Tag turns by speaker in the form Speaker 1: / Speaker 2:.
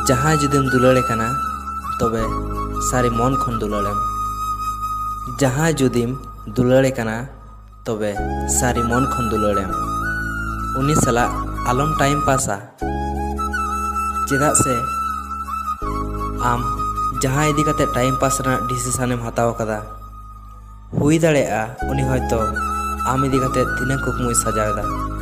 Speaker 1: जहाँ जुदीम दुलाड़े कना तबे सारी मन खन दुलाड़ेम। जहाँ जुदीम दुलाड़े कना तबे सारी मन खन दुलाड़ेम। उनी सला आलम टाइम पासा चेदा से आम जहाँ इदी काते टाइम पास रना डिसीजन हताव कदा हुई दाड़ेगा उनी हयतो आम इदी काते तिना कुकमुई सजावेदा।